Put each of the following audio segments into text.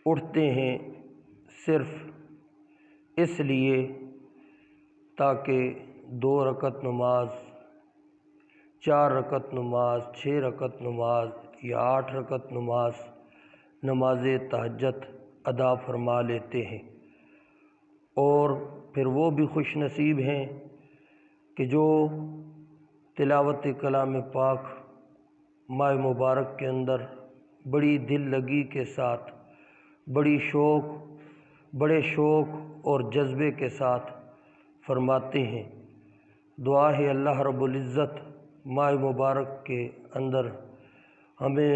اٹھتے ہیں صرف اس لیے تاکہ 2 رکعت نماز، 4 رکعت نماز، 6 رکعت نماز یا 8 رکعت نماز تہجد ادا فرما لیتے ہیں، اور پھر وہ بھی خوش نصیب ہیں کہ جو تلاوت کلام پاک ماہ مبارک کے اندر بڑی دل لگی کے ساتھ، بڑے شوق اور جذبے کے ساتھ فرماتے ہیں۔ دعا ہے اللہ رب العزت ماہ مبارک کے اندر ہمیں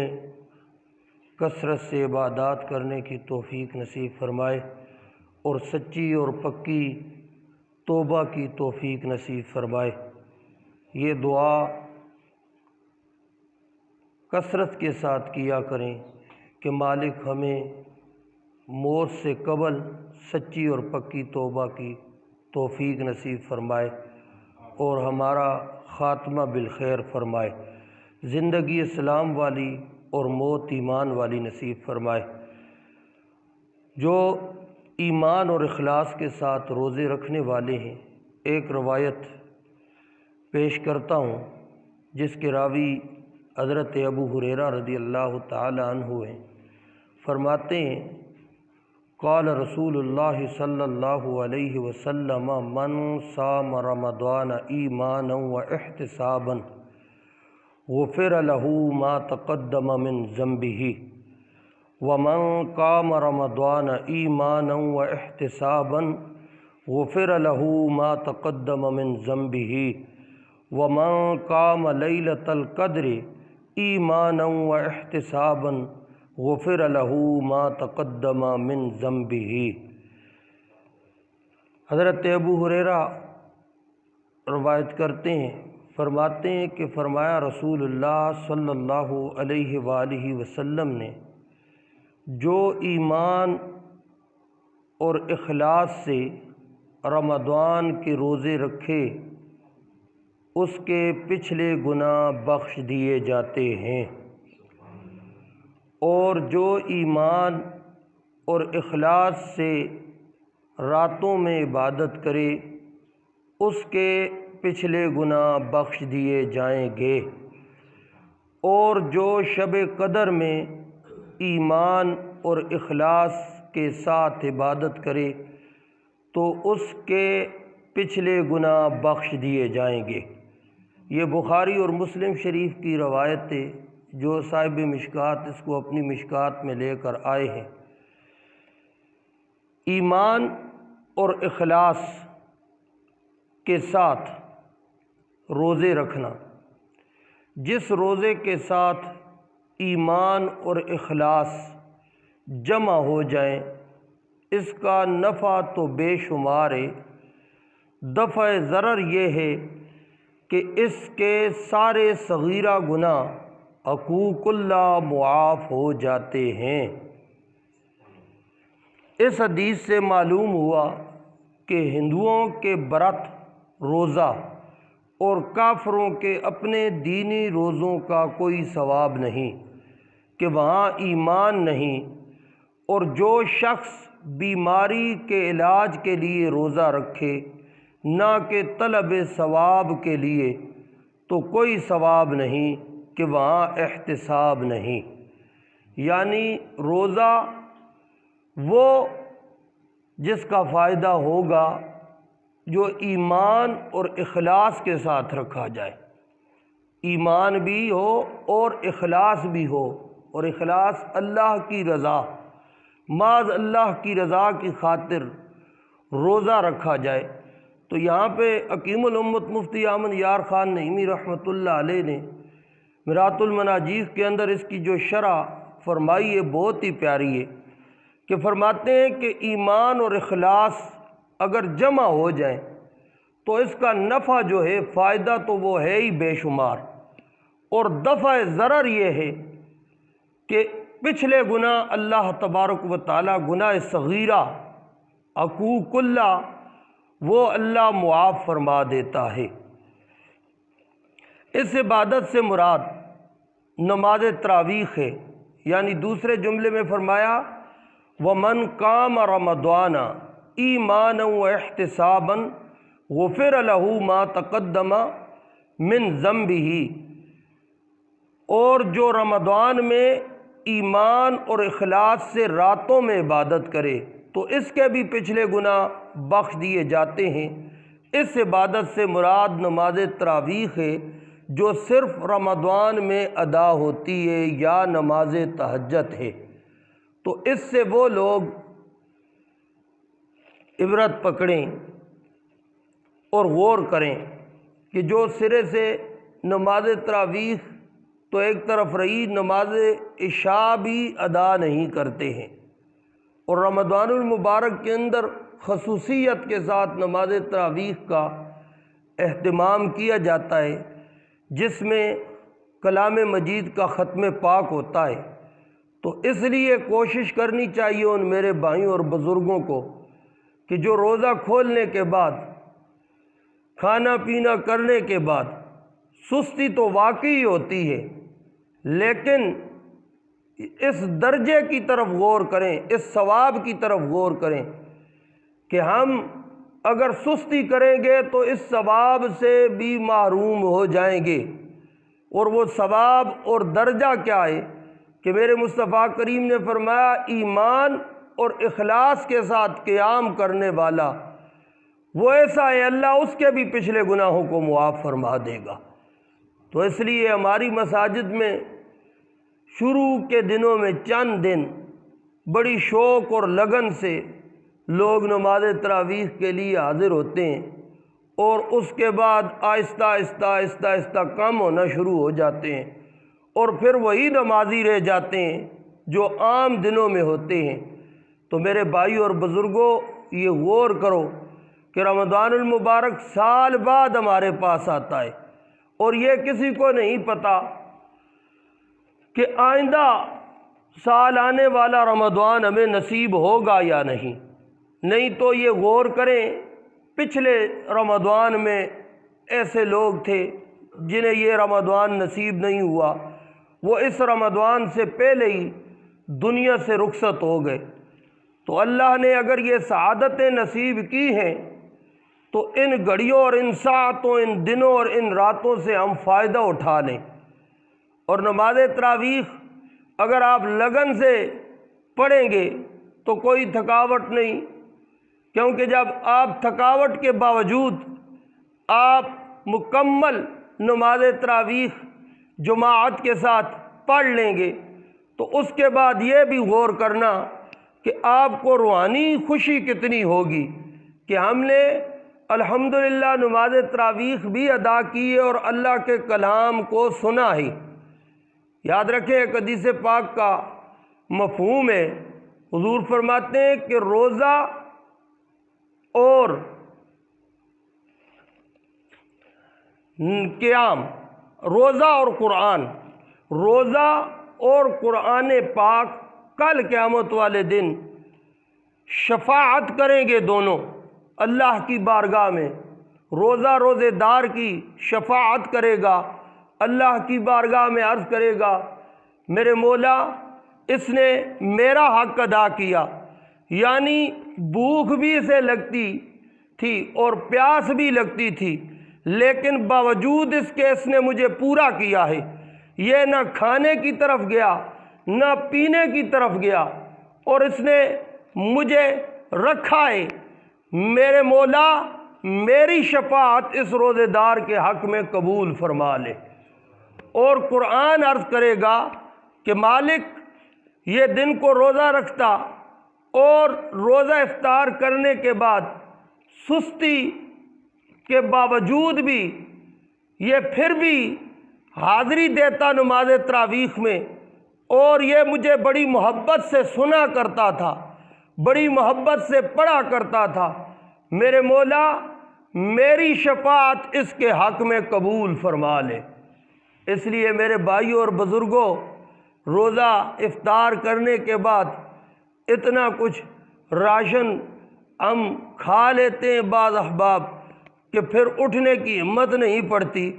کثرت سے عبادات کرنے کی توفیق نصیب فرمائے اور سچی اور پکی توبہ کی توفیق نصیب فرمائے۔ یہ دعا کثرت کے ساتھ کیا کریں کہ مالک ہمیں موت سے قبل سچی اور پکی توبہ کی توفیق نصیب فرمائے اور ہمارا خاتمہ بالخیر فرمائے، زندگی اسلام والی اور موت ایمان والی نصیب فرمائے۔ جو ایمان اور اخلاص کے ساتھ روزے رکھنے والے ہیں، ایک روایت پیش کرتا ہوں جس کے راوی حضرت ابو ہریرہ رضی اللہ تعالی عنہ ہیں۔ فرماتے ہیں قال رسول اللہ صلی اللہ علیہ وسلم من صام رمضان ایمانا واحتسابا غفر له ما تقدم من ذنبه ومن قام رمضان ایمانا واحتسابا غفر له ما تقدم من ذنبه ومن قام لیلۃ القدر ایمانا واحتسابا غفر له ما تقدم من ذنبه۔ حضرت ابو ہریرہ روایت کرتے ہیں، فرماتے ہیں کہ فرمایا رسول اللہ صلی اللہ علیہ وآلہ وسلم نے، جو ایمان اور اخلاص سے رمضان کے روزے رکھے اس کے پچھلے گناہ بخش دیے جاتے ہیں، اور جو ایمان اور اخلاص سے راتوں میں عبادت کرے اس کے پچھلے گناہ بخش دیے جائیں گے، اور جو شب قدر میں ایمان اور اخلاص کے ساتھ عبادت کرے تو اس کے پچھلے گناہ بخش دیے جائیں گے۔ یہ بخاری اور مسلم شریف کی روایت ہے، جو صاحب مشکات اس کو اپنی مشکات میں لے کر آئے ہیں۔ ایمان اور اخلاص کے ساتھ روزے رکھنا، جس روزے کے ساتھ ایمان اور اخلاص جمع ہو جائیں اس کا نفع تو بے شمار ہے، دفع ضرر یہ ہے کہ اس کے سارے صغیرہ گناہ حقوق اللہ معاف ہو جاتے ہیں۔ اس حدیث سے معلوم ہوا کہ ہندوؤں کے برت، روزہ اور کافروں کے اپنے دینی روزوں کا کوئی ثواب نہیں، کہ وہاں ایمان نہیں، اور جو شخص بیماری کے علاج کے لیے روزہ رکھے نہ کہ طلب ثواب کے لیے تو کوئی ثواب نہیں، کہ وہاں احتساب نہیں۔ یعنی روزہ وہ جس کا فائدہ ہوگا جو ایمان اور اخلاص کے ساتھ رکھا جائے، ایمان بھی ہو اور اخلاص بھی ہو، اور اخلاص اللہ کی رضا، محض اللہ کی رضا کی خاطر روزہ رکھا جائے۔ تو یہاں پہ حکیم الامت مفتی احمد یار خان نعیمی رحمۃ اللہ علیہ نے مرات المناجیز کے اندر اس کی جو شرح فرمائی ہے بہت ہی پیاری ہے، کہ فرماتے ہیں کہ ایمان اور اخلاص اگر جمع ہو جائیں تو اس کا نفع جو ہے، فائدہ تو وہ ہے ہی بے شمار، اور دفع ضرر یہ ہے کہ پچھلے گناہ اللہ تبارک و تعالی، گناہ صغیرہ حقوق اللہ، وہ اللہ معاف فرما دیتا ہے۔ اس عبادت سے مراد نماز تراویح ہے، یعنی دوسرے جملے میں فرمایا ومن قام رمضان ایمانا و احتسابا غفر له ما تقدم من ذنبہ، اور جو رمضان میں ایمان اور اخلاص سے راتوں میں عبادت کرے تو اس کے بھی پچھلے گناہ بخش دیے جاتے ہیں۔ اس عبادت سے مراد نماز تراویح ہے جو صرف رمضان میں ادا ہوتی ہے، یا نماز تہجد ہے۔ تو اس سے وہ لوگ عبرت پکڑیں اور غور کریں کہ جو سرے سے نماز تراویح تو ایک طرف رہی، نماز عشاء بھی ادا نہیں کرتے ہیں، اور رمضان المبارک کے اندر خصوصیت کے ساتھ نماز تراویح کا اہتمام کیا جاتا ہے، جس میں کلام مجید کا ختم پاک ہوتا ہے۔ تو اس لیے کوشش کرنی چاہیے ان میرے بھائیوں اور بزرگوں کو کہ جو روزہ کھولنے کے بعد، کھانا پینا کرنے کے بعد سستی تو واقعی ہوتی ہے، لیکن اس درجے کی طرف غور کریں، اس ثواب کی طرف غور کریں کہ ہم اگر سستی کریں گے تو اس ثواب سے بھی محروم ہو جائیں گے۔ اور وہ ثواب اور درجہ کیا ہے کہ میرے مصطفیٰ کریم نے فرمایا ایمان اور اخلاص کے ساتھ قیام کرنے والا وہ ایسا ہے اللہ اس کے بھی پچھلے گناہوں کو معاف فرما دے گا۔ تو اس لیے ہماری مساجد میں شروع کے دنوں میں چند دن بڑی شوق اور لگن سے لوگ نماز تراویح کے لیے حاضر ہوتے ہیں، اور اس کے بعد آہستہ آہستہ کم ہونا شروع ہو جاتے ہیں، اور پھر وہی نمازی رہ جاتے ہیں جو عام دنوں میں ہوتے ہیں۔ تو میرے بھائیوں اور بزرگوں، یہ غور کرو کہ رمضان المبارک سال بعد ہمارے پاس آتا ہے، اور یہ کسی کو نہیں پتہ کہ آئندہ سال آنے والا رمضان ہمیں نصیب ہوگا یا نہیں۔ نہیں تو یہ غور کریں، پچھلے رمضان میں ایسے لوگ تھے جنہیں یہ رمضان نصیب نہیں ہوا، وہ اس رمضان سے پہلے ہی دنیا سے رخصت ہو گئے۔ تو اللہ نے اگر یہ سعادتیں نصیب کی ہیں تو ان گھڑیوں اور ان ساعتوں، ان دنوں اور ان راتوں سے ہم فائدہ اٹھا لیں۔ اور نماز تراویح اگر آپ لگن سے پڑھیں گے تو کوئی تھکاوٹ نہیں، کیونکہ جب آپ تھکاوٹ کے باوجود آپ مکمل نماز تراویح جماعت کے ساتھ پڑھ لیں گے تو اس کے بعد یہ بھی غور کرنا کہ آپ کو روحانی خوشی کتنی ہوگی کہ ہم نے الحمدللہ نماز تراویح بھی ادا کی ہے اور اللہ کے کلام کو سنا ہے۔ یاد رکھیں ایک حدیث پاک کا مفہوم ہے، حضور فرماتے ہیں کہ روزہ اور قیام، روزہ اور قرآن، روزہ اور قرآن پاک کل قیامت والے دن شفاعت کریں گے دونوں اللہ کی بارگاہ میں۔ روزہ روزے دار کی شفاعت کرے گا، اللہ کی بارگاہ میں عرض کرے گا میرے مولا اس نے میرا حق ادا کیا، یعنی بھوک بھی اسے لگتی تھی اور پیاس بھی لگتی تھی، لیکن باوجود اس کے اس نے مجھے پورا کیا ہے۔ یہ نہ کھانے کی طرف گیا نہ پینے کی طرف گیا، اور اس نے مجھے رکھا ہے۔ میرے مولا میری شفاعت اس روزے دار کے حق میں قبول فرما لے۔ اور قرآن عرض کرے گا کہ مالک یہ دن کو روزہ رکھتا اور روزہ افطار کرنے کے بعد سستی کے باوجود بھی یہ پھر بھی حاضری دیتا نماز تراویح میں، اور یہ مجھے بڑی محبت سے سنا کرتا تھا، بڑی محبت سے پڑھا کرتا تھا۔ میرے مولا میری شفاعت اس کے حق میں قبول فرما لے۔ اس لیے میرے بھائیوں اور بزرگوں، روزہ افطار کرنے کے بعد اتنا کچھ راشن ہم کھا لیتے ہیں بعض احباب کہ پھر اٹھنے کی ہمت نہیں پڑتی۔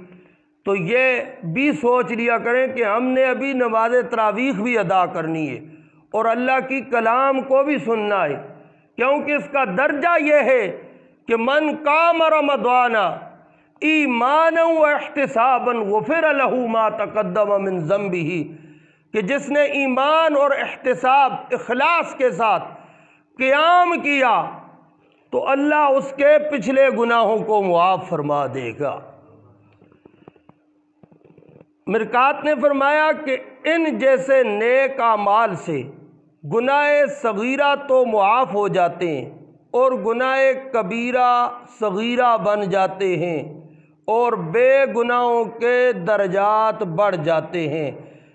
تو یہ بھی سوچ لیا کریں کہ ہم نے ابھی نماز تراویح بھی ادا کرنی ہے، اور اللہ کی کلام کو بھی سننا ہے، کیونکہ اس کا درجہ یہ ہے کہ من قام رمضان ایمانا و احتسابا غفر له ما تقدم من ذنبہ، کہ جس نے ایمان اور احتساب اخلاص کے ساتھ قیام کیا تو اللہ اس کے پچھلے گناہوں کو معاف فرما دے گا۔ مرکات نے فرمایا کہ ان جیسے نیک اعمال سے گناہ صغیرہ تو معاف ہو جاتے ہیں اور گناہ کبیرہ صغیرہ بن جاتے ہیں اور بے گناہوں کے درجات بڑھ جاتے ہیں۔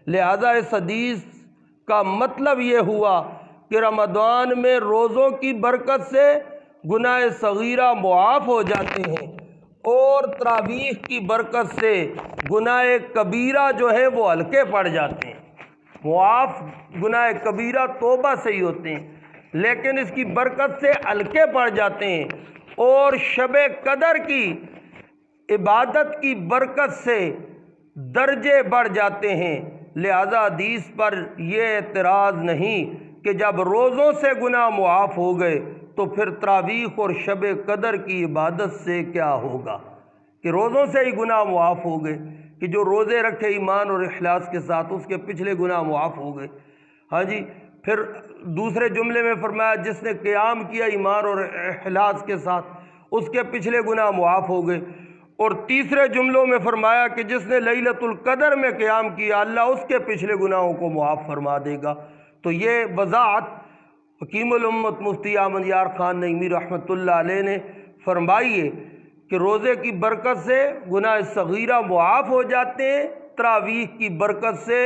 لہذا اس حدیث کا مطلب یہ ہوا کہ رمضان میں روزوں کی برکت سے گناہ صغیرہ معاف ہو جاتے ہیں اور تراویح کی برکت سے گناہ کبیرہ جو ہے وہ ہلکے پڑ جاتے ہیں۔ معاف گناہ کبیرہ توبہ سے ہی ہوتے ہیں، لیکن اس کی برکت سے ہلکے پڑ جاتے ہیں اور شب قدر کی عبادت کی برکت سے درجے بڑھ جاتے ہیں۔ لہذا حدیث پر یہ اعتراض نہیں کہ جب روزوں سے گناہ معاف ہو گئے تو پھر تراویح اور شب قدر کی عبادت سے کیا ہوگا، کہ روزوں سے ہی گناہ معاف ہو گئے، کہ جو روزے رکھے ایمان اور اخلاص کے ساتھ اس کے پچھلے گناہ معاف ہو گئے۔ ہاں جی، پھر دوسرے جملے میں فرمایا جس نے قیام کیا ایمان اور اخلاص کے ساتھ اس کے پچھلے گناہ معاف ہو گئے، اور تیسرے جملوں میں فرمایا کہ جس نے لیلۃ القدر میں قیام کیا اللہ اس کے پچھلے گناہوں کو معاف فرما دے گا۔ تو یہ وضاحت حکیم الامت مفتی احمد یار خان نعیمی رحمۃ اللہ علیہ نے فرمائی ہے کہ روزے کی برکت سے گناہ صغیرہ معاف ہو جاتے ہیں، تراویح کی برکت سے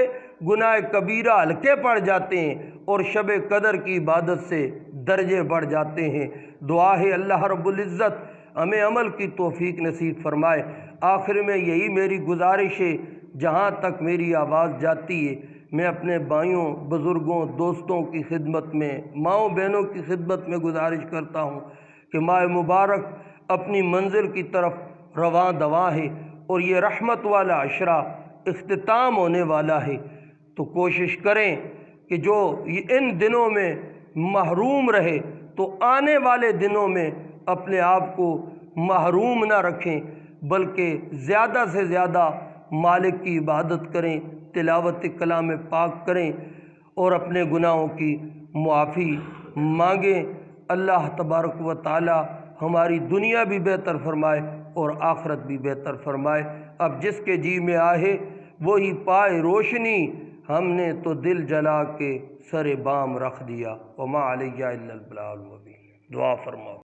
گناہ کبیرہ ہلکے پڑ جاتے ہیں اور شب قدر کی عبادت سے درجے بڑھ جاتے ہیں۔ دعا ہے اللہ رب العزت ہمیں عمل کی توفیق نصیب فرمائے۔ آخر میں یہی میری گزارش ہے، جہاں تک میری آواز جاتی ہے میں اپنے بھائیوں، بزرگوں، دوستوں کی خدمت میں، ماؤں بہنوں کی خدمت میں گزارش کرتا ہوں کہ ماہ مبارک اپنی منزل کی طرف رواں دواں ہے اور یہ رحمت والا عشرہ اختتام ہونے والا ہے، تو کوشش کریں کہ جو ان دنوں میں محروم رہے تو آنے والے دنوں میں اپنے آپ کو محروم نہ رکھیں، بلکہ زیادہ سے زیادہ مالک کی عبادت کریں، تلاوت کلام پاک کریں اور اپنے گناہوں کی معافی مانگیں۔ اللہ تبارک و تعالی ہماری دنیا بھی بہتر فرمائے اور آخرت بھی بہتر فرمائے۔ اب جس کے جی میں آئے وہی پائے روشنی، ہم نے تو دل جلا کے سر بام رکھ دیا، وما علیہ الا البلاغ المبین۔ دعا فرماؤ۔